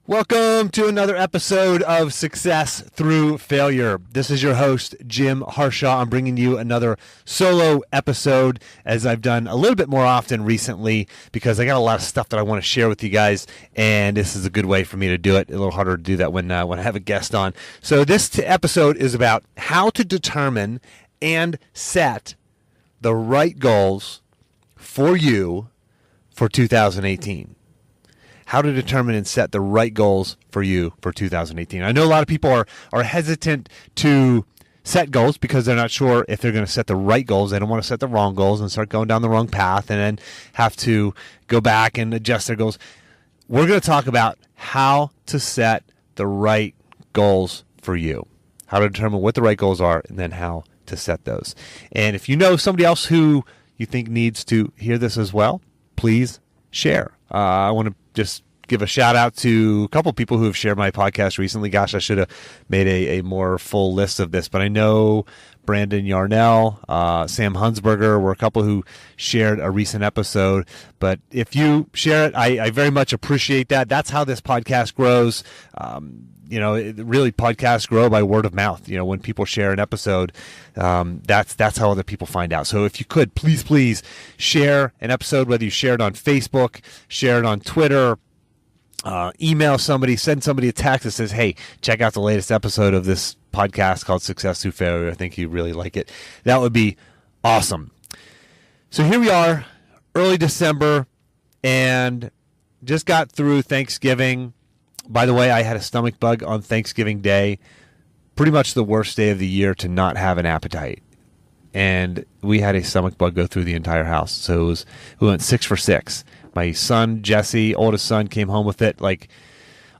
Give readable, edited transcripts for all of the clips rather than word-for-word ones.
Welcome to another episode of Success Through Failure. This is your host, Jim Harshaw. I'm bringing you another solo episode, as I've done a little bit more often recently, because I got a lot of stuff that I want to share with you guys, and this is a good way for me to do it. A little harder to do that when I have a guest on. So this episode is about how to determine and set the right goals for you for 2018. How to determine and set the right goals for you for 2018. I know a lot of people are hesitant to set goals because they're not sure if they're going to set the right goals. They don't want to set the wrong goals and start going down the wrong path and then have to go back and adjust their goals. We're going to talk about how to set the right goals for you, how to determine what the right goals are, and then how to set those. And if you know somebody else who you think needs to hear this as well, please share. I want to just give a shout out to a couple people who have shared my podcast recently. Gosh, I should have made a more full list of this, but I know Brandon Yarnell, Sam Hunsberger were a couple who shared a recent episode. But if you share it, I very much appreciate that. That's how this podcast grows. Really podcasts grow by word of mouth. You know, when people share an episode, that's how other people find out. So if you could, please share an episode, whether you share it on Facebook, share it on Twitter, email somebody, send somebody a text that says, hey, check out the latest episode of this podcast called Success Through Failure. I think you really like it. That would be awesome. So here we are, early December, and just got through Thanksgiving. By the way, I had a stomach bug on Thanksgiving Day, pretty much the worst day of the year to not have an appetite. And we had a stomach bug go through the entire house. So we went 6 for 6. My son, Jesse, oldest son, came home with it like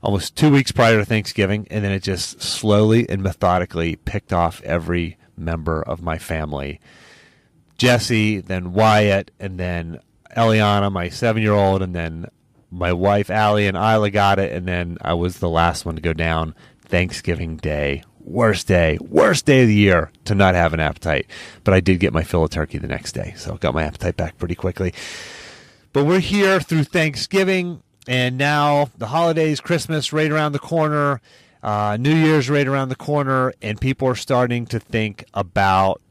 almost 2 weeks prior to Thanksgiving, and then it just slowly and methodically picked off every member of my family. Jesse, then Wyatt, and then Eliana, my 7-year-old, and then my wife, Allie, and Isla got it, and then I was the last one to go down Thanksgiving Day. Worst day of the year to not have an appetite. But I did get my fill of turkey the next day, so got my appetite back pretty quickly. But we're here through Thanksgiving, and now the holidays, Christmas right around the corner, New Year's right around the corner, and people are starting to think about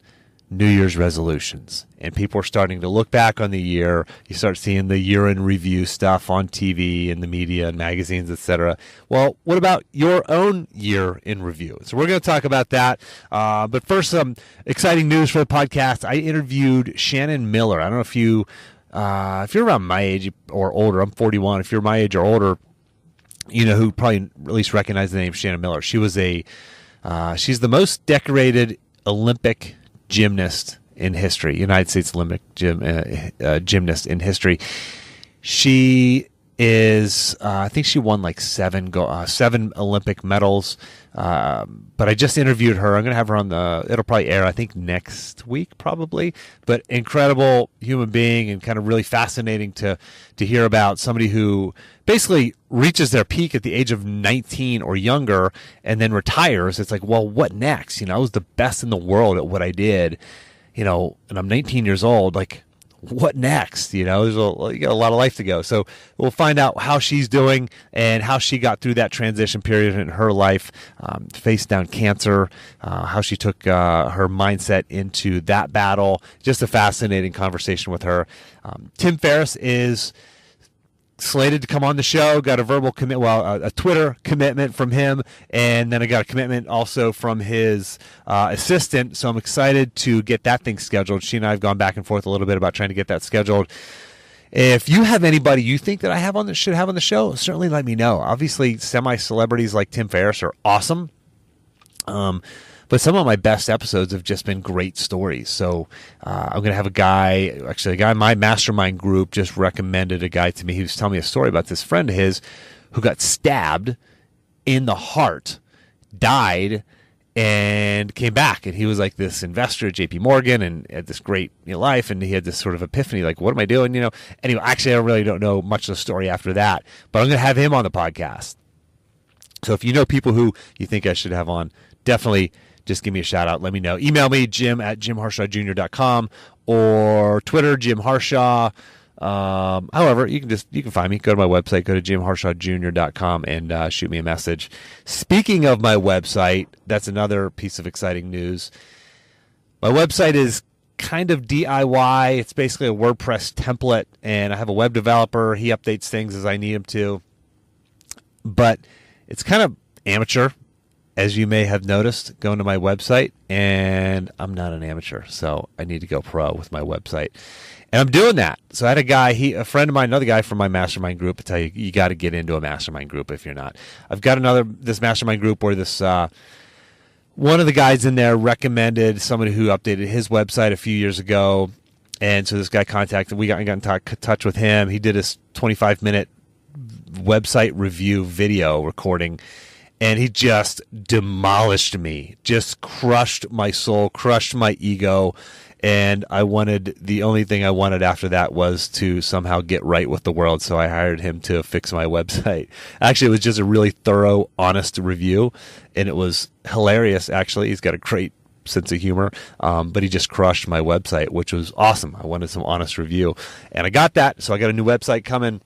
New Year's resolutions. And people are starting to look back on the year. You start seeing the year-in review stuff on TV and the media and magazines, etc. Well, what about your own year in review? So we're going to talk about that. But first, some exciting news for the podcast. I interviewed Shannon Miller. I don't know if you're around my age or older. I'm 41. If you're my age or older, you know who probably at least recognize the name Shannon Miller. She's the most decorated Olympic gymnast in history, United States Olympic gymnast in history. She is, I think she won like 7 Olympic medals. But I just interviewed her. I'm going to have her on it'll probably air, I think, next week probably. But incredible human being and kind of really fascinating to hear about somebody who basically reaches their peak at the age of 19 or younger and then retires. It's like, well, what next? You know, I was the best in the world at what I did, you know, and I'm 19 years old. Like, what next? You know, you got a lot of life to go. So we'll find out how she's doing and how she got through that transition period in her life, faced down cancer, how she took her mindset into that battle. Just a fascinating conversation with her. Tim Ferriss is slated to come on the show. Got a verbal a Twitter commitment from him, and then I got a commitment also from his assistant. So I'm excited to get that thing scheduled. She and I have gone back and forth a little bit about trying to get that scheduled. If you have anybody you think that I should have on the show, certainly let me know. Obviously, semi-celebrities like Tim Ferriss are awesome. But some of my best episodes have just been great stories. So I'm going to have a guy in my mastermind group just recommended a guy to me. He was telling me a story about this friend of his who got stabbed in the heart, died, and came back. And he was like this investor at JP Morgan and had this great life. And he had this sort of epiphany, like, what am I doing? Anyway, actually, I really don't know much of the story after that. But I'm going to have him on the podcast. So if you know people who you think I should have on, definitely just give me a shout out. Let me know. Email me, Jim@jimharshawjr.com, or Twitter, Jim Harshaw. However, you can find me. Go to my website. Go to jimharshawjr.com and shoot me a message. Speaking of my website, that's another piece of exciting news. My website is kind of DIY. It's basically a WordPress template, and I have a web developer. He updates things as I need him to. But it's kind of amateur, as you may have noticed, going to my website, and I'm not an amateur, so I need to go pro with my website. And I'm doing that. So I had a friend of mine, another guy from my mastermind group. I tell you, you got to get into a mastermind group if you're not. I've got this mastermind group where this one of the guys in there recommended somebody who updated his website a few years ago, and so this guy contacted. We got in touch with him. He did his 25-minute website review video recording, and he just demolished me, just crushed my soul, crushed my ego. And the only thing I wanted after that was to somehow get right with the world. So I hired him to fix my website. Actually, it was just a really thorough, honest review. And it was hilarious, actually. He's got a great sense of humor. But he just crushed my website, which was awesome. I wanted some honest review. And I got that. So I got a new website coming.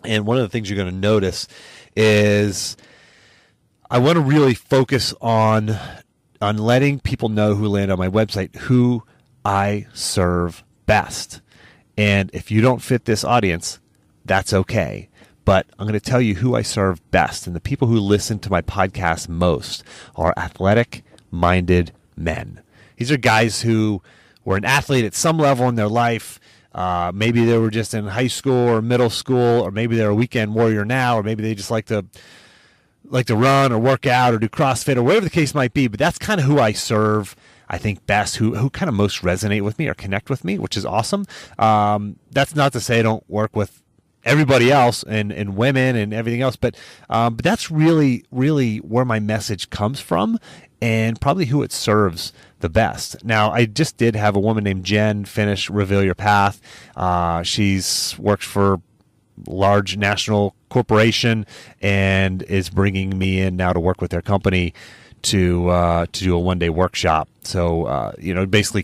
And one of the things you're going to notice is I want to really focus on letting people know who land on my website who I serve best. And if you don't fit this audience, that's okay. But I'm going to tell you who I serve best. And the people who listen to my podcast most are athletic-minded men. These are guys who were an athlete at some level in their life. Maybe they were just in high school or middle school, or maybe they're a weekend warrior now, or maybe they just like to run or work out or do CrossFit or whatever the case might be. But that's kind of who I serve, I think, best, who kind of most resonate with me or connect with me, which is awesome. That's not to say I don't work with everybody else and women and everything else, but that's really, really where my message comes from and probably who it serves the best. Now, I just did have a woman named Jen finish Reveal Your Path. She's worked for large national corporation and is bringing me in now to work with their company to do a one-day workshop. So, basically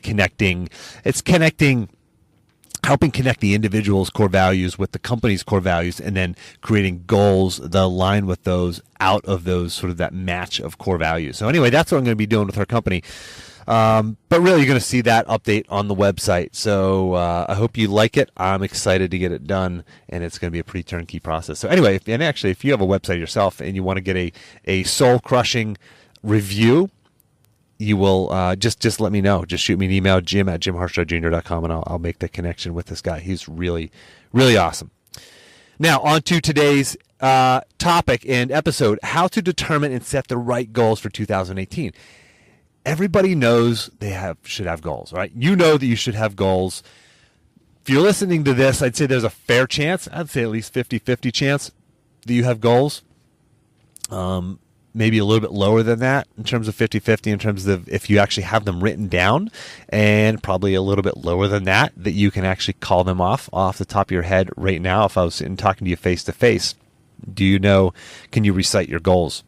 helping connect the individual's core values with the company's core values, and then creating goals that align with those out of those sort of that match of core values. So anyway, that's what I'm going to be doing with her company. But really, you're going to see that update on the website. So I hope you like it. I'm excited to get it done, and it's going to be a pretty turnkey process. So anyway, if you have a website yourself and you want to get a soul-crushing review, you will just let me know. Just shoot me an email, jim@jimharshawjr.com, and I'll make the connection with this guy. He's really, really awesome. Now, on to today's topic and episode, how to determine and set the right goals for 2018. Everybody knows should have goals, right? You know that you should have goals. If you're listening to this, I'd say there's a fair chance, I'd say at least 50-50 chance that you have goals. Maybe a little bit lower than that in terms of 50-50 in terms of if you actually have them written down, and probably a little bit lower than that you can actually call them off the top of your head right now. If I was sitting talking to you face to face, can you recite your goals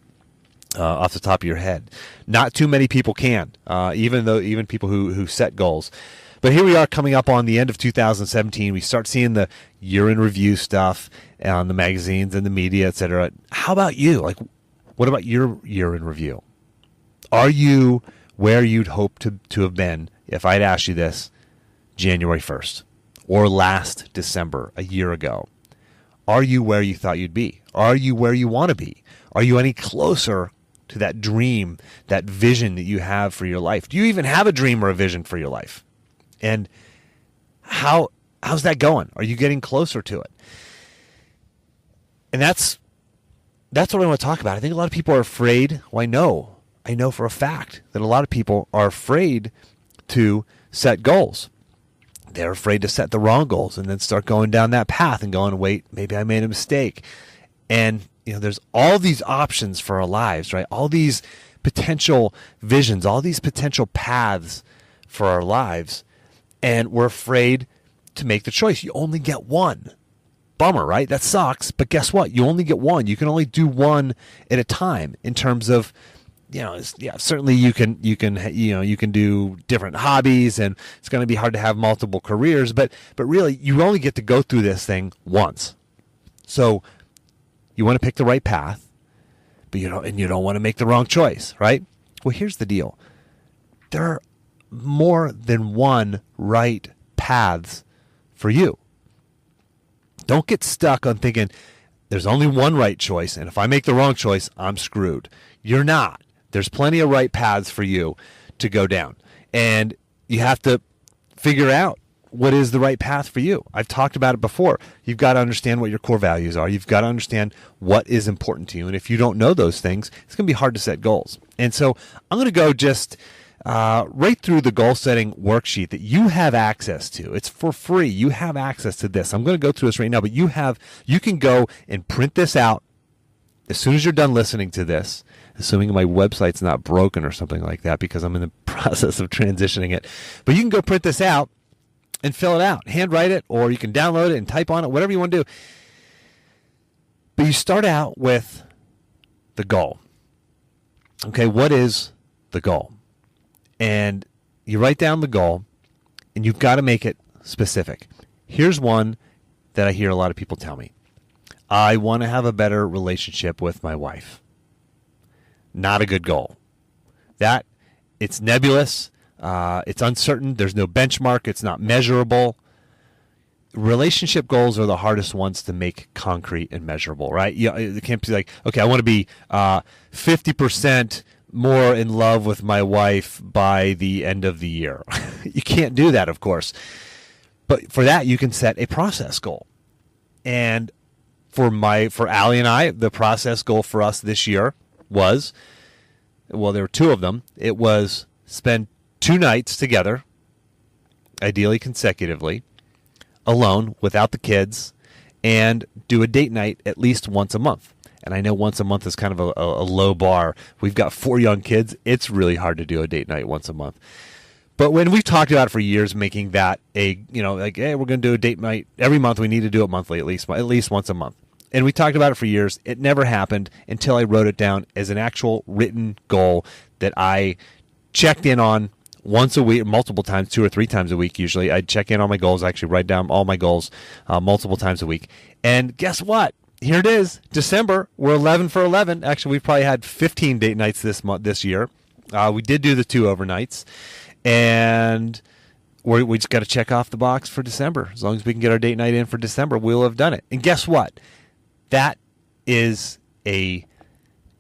off the top of your head? Not too many people can, even people who set goals. But here we are coming up on the end of 2017. We start seeing the year in review stuff on the magazines and the media, etc. How about you? What about your year in review? Are you where you'd hope to have been if I'd asked you this January 1st or last December, a year ago? Are you where you thought you'd be? Are you where you want to be? Are you any closer to that dream, that vision that you have for your life? Do you even have a dream or a vision for your life? And how's that going? Are you getting closer to it? And that's what I want to talk about. I think a lot of people are afraid. Well, I know for a fact that a lot of people are afraid to set goals. They're afraid to set the wrong goals and then start going down that path and going, wait, maybe I made a mistake. And there's all these options for our lives, right? All these potential visions, all these potential paths for our lives. And we're afraid to make the choice. You only get one. Bummer, right? That sucks. But guess what? You only get one. You can only do one at a time in terms of certainly you can do different hobbies, and it's going to be hard to have multiple careers, but really you only get to go through this thing once. So you want to pick the right path, but you don't want to make the wrong choice, right? Well, here's the deal. There are more than one right paths for you. Don't get stuck on thinking there's only one right choice, and if I make the wrong choice, I'm screwed. You're not. There's plenty of right paths for you to go down, and you have to figure out what is the right path for you. I've talked about it before. You've got to understand what your core values are. You've got to understand what is important to you, and if you don't know those things, it's going to be hard to set goals. And so I'm going to go just right through the goal setting worksheet that you have access to. It's for free. You have access to this. I'm going to go through this right now, but you can go and print this out as soon as you're done listening to this, assuming my website's not broken or something like that, because I'm in the process of transitioning it. But you can go print this out and fill it out, handwrite it, or you can download it and type on it, whatever you want to do. But you start out with the goal. Okay, what is the goal? And you write down the goal, and you've got to make it specific. Here's one that I hear a lot of people tell me. I want to have a better relationship with my wife. Not a good goal. It's nebulous. It's uncertain. There's no benchmark. It's not measurable. Relationship goals are the hardest ones to make concrete and measurable, right? It can't be like, okay, I want to be 50% more in love with my wife by the end of the year. You can't do that, of course. But for that, you can set a process goal. And for Allie and I, the process goal for us this year was, well, there were two of them. It was spend 2 nights together, ideally consecutively, alone, without the kids, and do a date night at least once a month. And I know once a month is kind of a low bar. We've got 4 young kids. It's really hard to do a date night once a month. But when we've talked about it for years, making that hey, we're going to do a date night every month. We need to do it monthly, at least once a month. And we talked about it for years. It never happened until I wrote it down as an actual written goal that I checked in on once a week, multiple times, 2 or 3 times a week usually. I'd check in on my goals, actually write down all my goals multiple times a week. And guess what? Here it is, December. We're 11 for 11. Actually, we've probably had 15 date nights this year. We did do the 2 overnights, and we just got to check off the box for December. As long as we can get our date night in for December, we'll have done it. And guess what? That is a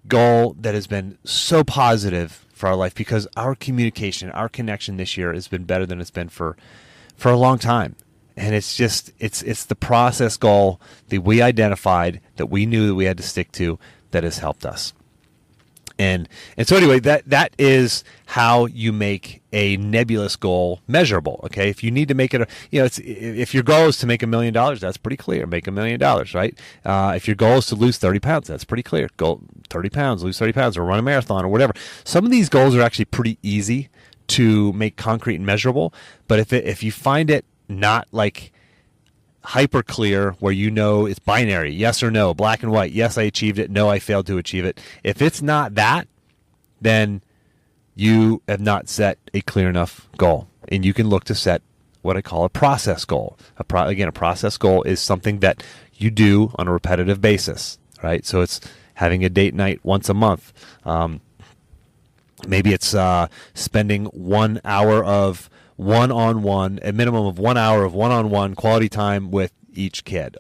goal that has been so positive for our life because our communication, our connection this year has been better than it's been for a long time. And it's the process goal that we identified, that we knew that we had to stick to, that has helped us. And so anyway, that is how you make a nebulous goal measurable. Okay, if you need to make it, if your goal is to make $1 million, that's pretty clear. Make $1 million, right? If your goal is to lose 30 pounds, that's pretty clear. Go 30 pounds, lose 30 pounds, or run a marathon, or whatever. Some of these goals are actually pretty easy to make concrete and measurable. But if you find it not like hyper clear, where it's binary, yes or no, black and white, yes I achieved it, no I failed to achieve it. If it's not that, then you have not set a clear enough goal, and you can look to set what I call a process goal. A process goal is something that you do on a repetitive basis, right? So it's having a date night once a month. Maybe it's spending 1 hour of one-on-one, a minimum of 1 hour of one-on-one quality time with each kid.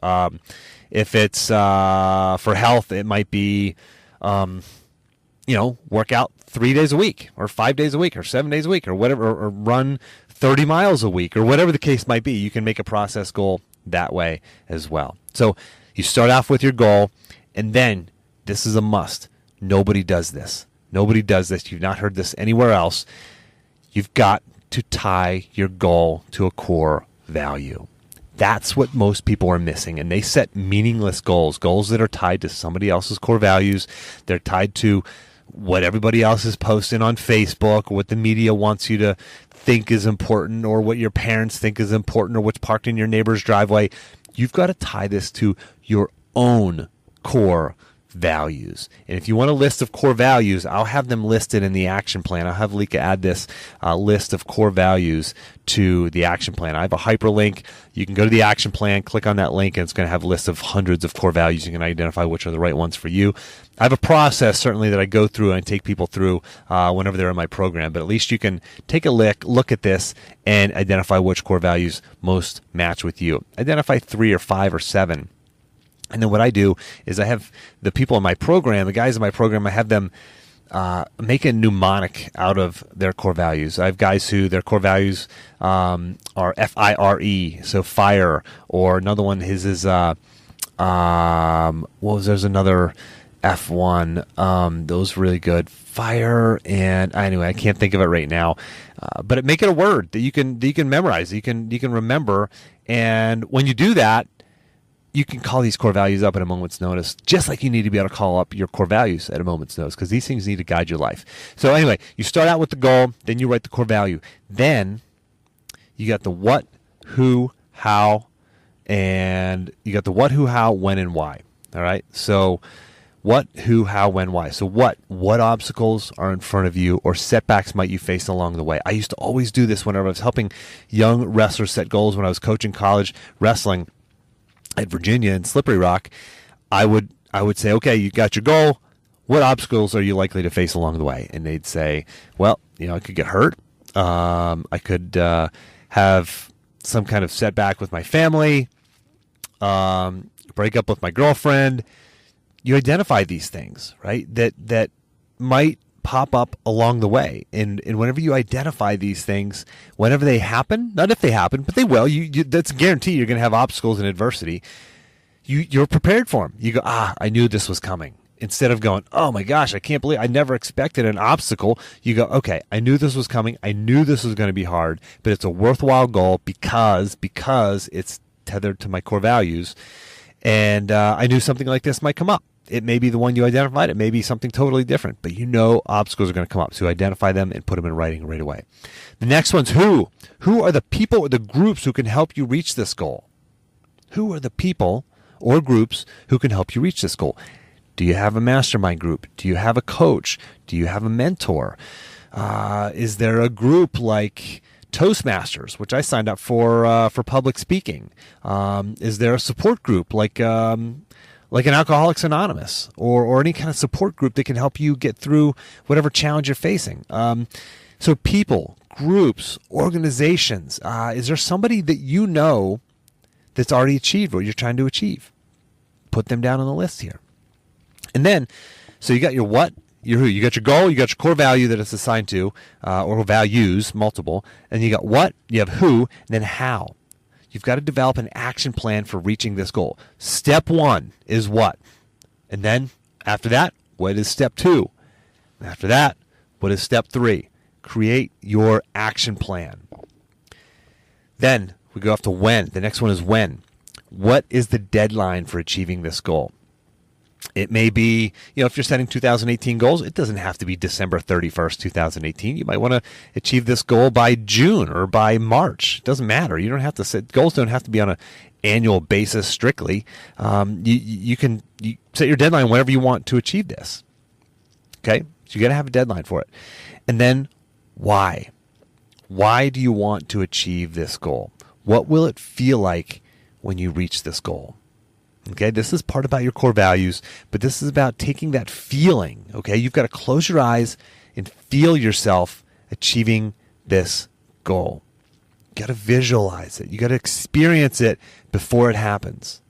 If it's for health, it might be, work out 3 days a week, or 5 days a week, or 7 days a week, or whatever, or run 30 miles a week, or whatever the case might be. You can make a process goal that way as well. So you start off with your goal, and then this is a must. Nobody does this. You've not heard this anywhere else. You've got to tie your goal to a core value. That's what most people are missing, and they set meaningless goals that are tied to somebody else's core values. They're tied to what everybody else is posting on Facebook, or what the media wants you to think is important, or what your parents think is important, or what's parked in your neighbor's driveway. You've got to tie this to your own core values. And if you want a list of core values, I'll have them listed in the action plan. I'll have Lika add this list of core values to the action plan. I have a hyperlink. You can go to the action plan, click on that link, and it's going to have a list of hundreds of core values. You can identify which are the right ones for you. I have a process, certainly, that I go through and take people through whenever they're in my program, but at least you can take a look at this and identify which core values most match with you. Identify 3 or 5 or 7. And then what I do is I have the people in my program, the guys in my program, I have them make a mnemonic out of their core values. I have guys who their core values are FIRE, so fire, or another one, his is, there's another F1, those really good, fire, and anyway, I can't think of it right now, but make it a word that you can memorize, you can remember, and when you do that, you can call these core values up at a moment's notice, just like you need to be able to call up your core values at a moment's notice, because these things need to guide your life. So anyway, you start out with the goal, then you write the core value. Then you got the what, who, how, and you got the what, who, how, when, and why. All right? So what, who, how, when, why. So what obstacles are in front of you or setbacks might you face along the way? I used to always do this whenever I was helping young wrestlers set goals when I was coaching college wrestling at Virginia and Slippery Rock. I would say, okay, you got your goal. What obstacles are you likely to face along the way? And they'd say, well, I could get hurt. I could have some kind of setback with my family, break up with my girlfriend. You identify these things, right? That might pop up along the way. And whenever you identify these things, whenever they happen, not if they happen, but they will, that's a guarantee you're going to have obstacles and adversity. You're prepared for them. You go, I knew this was coming. Instead of going, oh my gosh, I can't believe I never expected an obstacle. You go, okay, I knew this was coming. I knew this was going to be hard, but it's a worthwhile goal because it's tethered to my core values. And I knew something like this might come up. It may be the one you identified. It may be something totally different, but obstacles are going to come up. So identify them and put them in writing right away. The next one's who. Who are the people or the groups who can help you reach this goal? Who are the people or groups who can help you reach this goal? Do you have a mastermind group? Do you have a coach? Do you have a mentor? Is there a group like Toastmasters, which I signed up for public speaking? Is there a support group like an Alcoholics Anonymous or any kind of support group that can help you get through whatever challenge you're facing? So people, groups, organizations, is there somebody that you know that's already achieved what you're trying to achieve? Put them down on the list here. And then, so you got your what, your who, you got your goal, you got your core value that it's assigned to, or values, multiple, and you got what, you have who, and then how. You've got to develop an action plan for reaching this goal. Step 1 is what? And then after that, what is step 2? After that, what is step 3? Create your action plan. Then we go off to when. The next one is when. What is the deadline for achieving this goal? It may be, if you're setting 2018 goals, it doesn't have to be December 31st, 2018. You might want to achieve this goal by June or by March. It doesn't matter. You don't have to set, goals don't have to be on an annual basis strictly. You can set your deadline whenever you want to achieve this. Okay? So you got to have a deadline for it. And then why? Why do you want to achieve this goal? What will it feel like when you reach this goal? Okay, this is part about your core values, but this is about taking that feeling, okay? You've got to close your eyes and feel yourself achieving this goal. You got to visualize it. You got to experience it before it happens.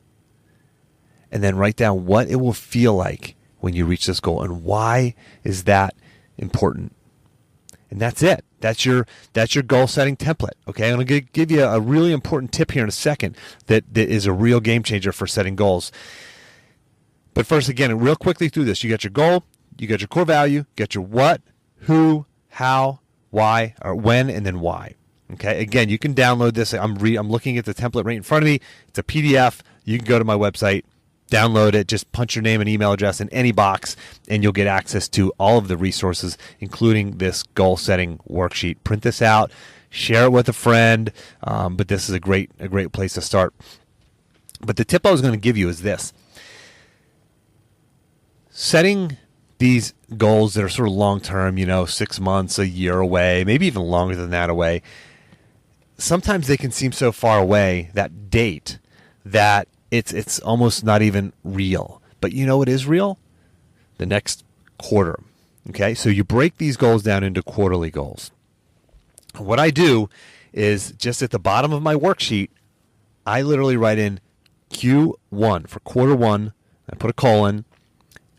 And then write down what it will feel like when you reach this goal and why is that important. And that's it. That's your goal setting template. Okay, I'm going to give you a really important tip here in a second that is a real game changer for setting goals. But first, again, real quickly through this, you got your goal, you got your core value, you got your what, who, how, why, or when, and then why. Okay, again, you can download this. I'm looking at the template right in front of me. It's a PDF. You can go to my website, download it, just punch your name and email address in any box, and you'll get access to all of the resources, including this goal-setting worksheet. Print this out, share it with a friend, but this is a great place to start. But the tip I was going to give you is this. setting these goals that are sort of long-term, 6 months, a year away, maybe even longer than that away, sometimes they can seem so far away, that date, that it's almost not even real. But you know what is real? The next quarter. Okay, so you break these goals down into quarterly goals. What I do is just at the bottom of my worksheet, I literally write in Q1 for quarter one. I put a colon,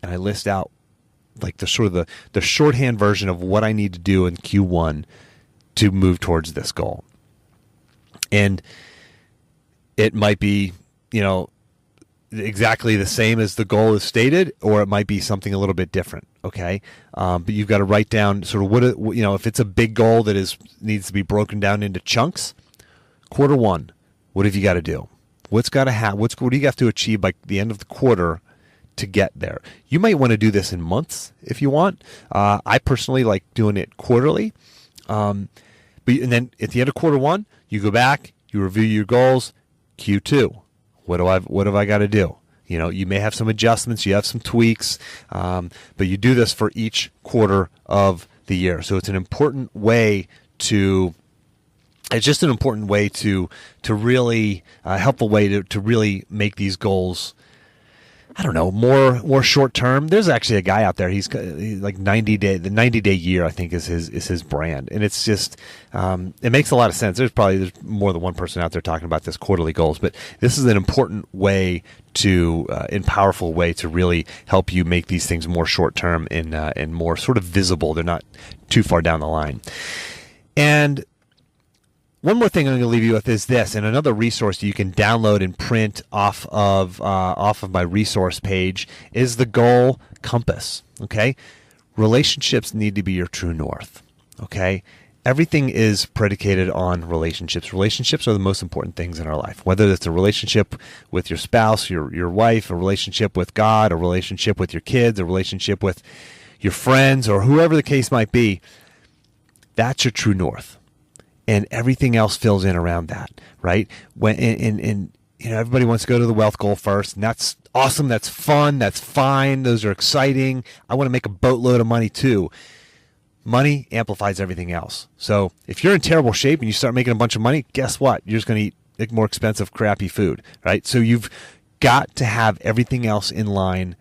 and I list out like the shorthand version of what I need to do in Q1 to move towards this goal. And it might be, exactly the same as the goal is stated, or it might be something a little bit different. Okay, but you've got to write down sort of if it's a big goal that needs to be broken down into chunks. Quarter one, what have you got to do? What do you have to achieve by the end of the quarter to get there? You might want to do this in months if you want. I personally like doing it quarterly. And then at the end of quarter one, you go back, you review your goals. Q2, what have I got to do? You may have some adjustments, you have some tweaks, but you do this for each quarter of the year. So it's an important way to. It's just an important way to really helpful way to really make these goals, I don't know, more short term. There's actually a guy out there. He's like the 90-day year, I think is his brand, and it's just it makes a lot of sense. There's more than one person out there talking about this quarterly goals, but this is an important way and powerful way to really help you make these things more short term and more sort of visible. They're not too far down the line. And one more thing I'm going to leave you with is this, and another resource that you can download and print off of my resource page is the Goal Compass. Okay, relationships need to be your true north. Okay, everything is predicated on relationships. Relationships are the most important things in our life. Whether it's a relationship with your spouse, your wife, a relationship with God, a relationship with your kids, a relationship with your friends, or whoever the case might be, that's your true north. And everything else fills in around that, right? Everybody wants to go to the wealth goal first, and that's awesome, that's fun, that's fine, those are exciting. I want to make a boatload of money too. Money amplifies everything else. So if you're in terrible shape and you start making a bunch of money, guess what? You're just going to eat like more expensive, crappy food, right? So you've got to have everything else in line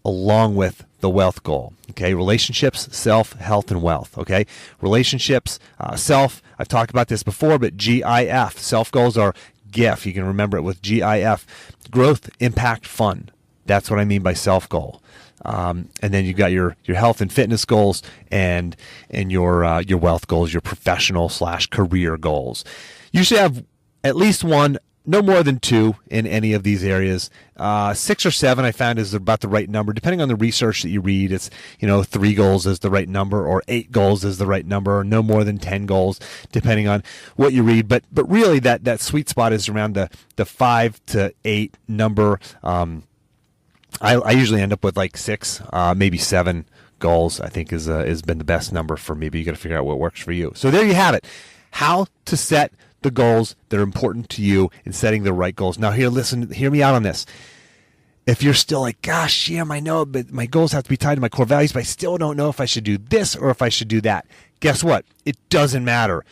along with the wealth goal. Okay, relationships, self, health, and wealth. Okay, relationships, self. I've talked about this before, but GIF. Self goals are GIF. You can remember it with GIF. Growth, impact, fun. That's what I mean by self goal. And then you've got your health and fitness goals and your wealth goals, your professional / career goals. You should have at least one. No more than 2 in any of these areas. 6 or 7 I found is about the right number. Depending on the research that you read, it's 3 goals is the right number, or 8 goals is the right number, or no more than 10 goals, depending on what you read. But really that sweet spot is around the 5 to 8 number. I usually end up with like 6, maybe 7 goals. I think has been the best number for me. But you got to figure out what works for you. So there you have it. How to set the goals that are important to you in setting the right goals. Now hear me out on this. If you're still like, gosh, Jim, I know, but my goals have to be tied to my core values, but I still don't know if I should do this or if I should do that. Guess what? It doesn't matter.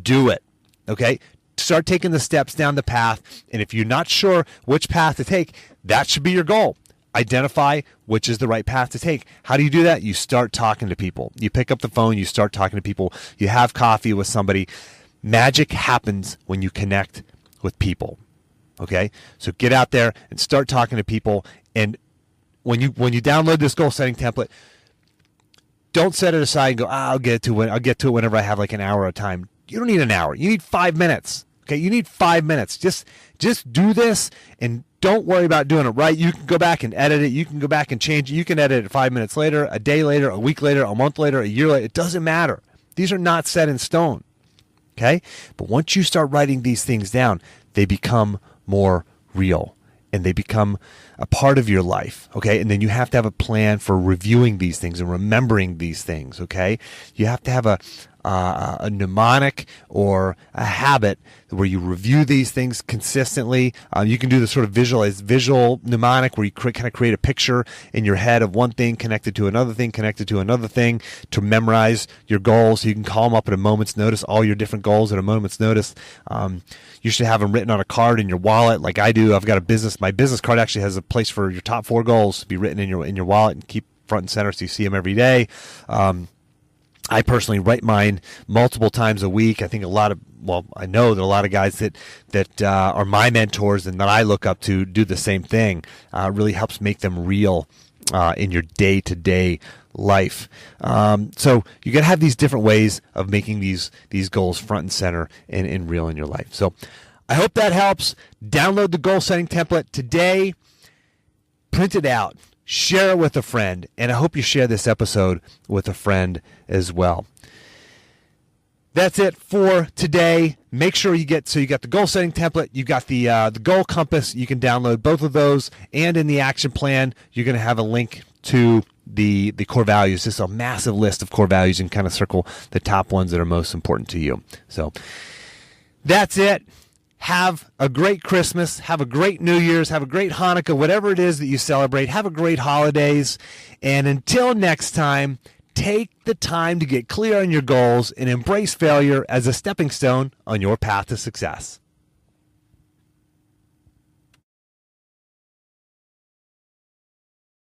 Do it. Okay? Start taking the steps down the path. And if you're not sure which path to take, that should be your goal. Identify which is the right path to take. How do you do that? You start talking to people. You pick up the phone, you start talking to people, you have coffee with somebody. Magic happens when you connect with people. Okay? So get out there and start talking to people. And when you download this goal setting template, don't set it aside and go, I'll get to it whenever I have like an hour of time. You don't need an hour. You need 5 minutes. Okay? You need 5 minutes. Just do this and don't worry about doing it right. You can go back and edit it. You can go back and change it. You can edit it 5 minutes later, a day later, a week later, a month later, a year later. It doesn't matter. These are not set in stone. Okay? But once you start writing these things down, they become more real and they become a part of your life. Okay? And then you have to have a plan for reviewing these things and remembering these things. Okay? You have to have a mnemonic or a habit where you review these things consistently. You can do the sort of visual mnemonic where you kind of create a picture in your head of one thing connected to another thing, connected to another thing, to memorize your goals. So you can call them up at a moment's notice, all your different goals at a moment's notice. You should have them written on a card in your wallet, like I do. I've got my business card actually has a place for your top 4 goals to be written in your wallet and keep front and center so you see them every day. I personally write mine multiple times a week. I think I know that a lot of guys that are my mentors and that I look up to do the same thing. It really helps make them real in your day-to-day life. So you got to have these different ways of making these goals front and center and real in your life. So I hope that helps. Download the goal setting template today. Print it out. Share it with a friend, and I hope you share this episode with a friend as well. That's it for today. Make sure you got the goal setting template, you got the goal compass. You can download both of those, and in the action plan, you're going to have a link to the core values. Just a massive list of core values, and kind of circle the top ones that are most important to you. So that's it. Have a great Christmas. Have a great New Year's. Have a great Hanukkah, whatever it is that you celebrate. Have a great holidays. And until next time, take the time to get clear on your goals and embrace failure as a stepping stone on your path to success.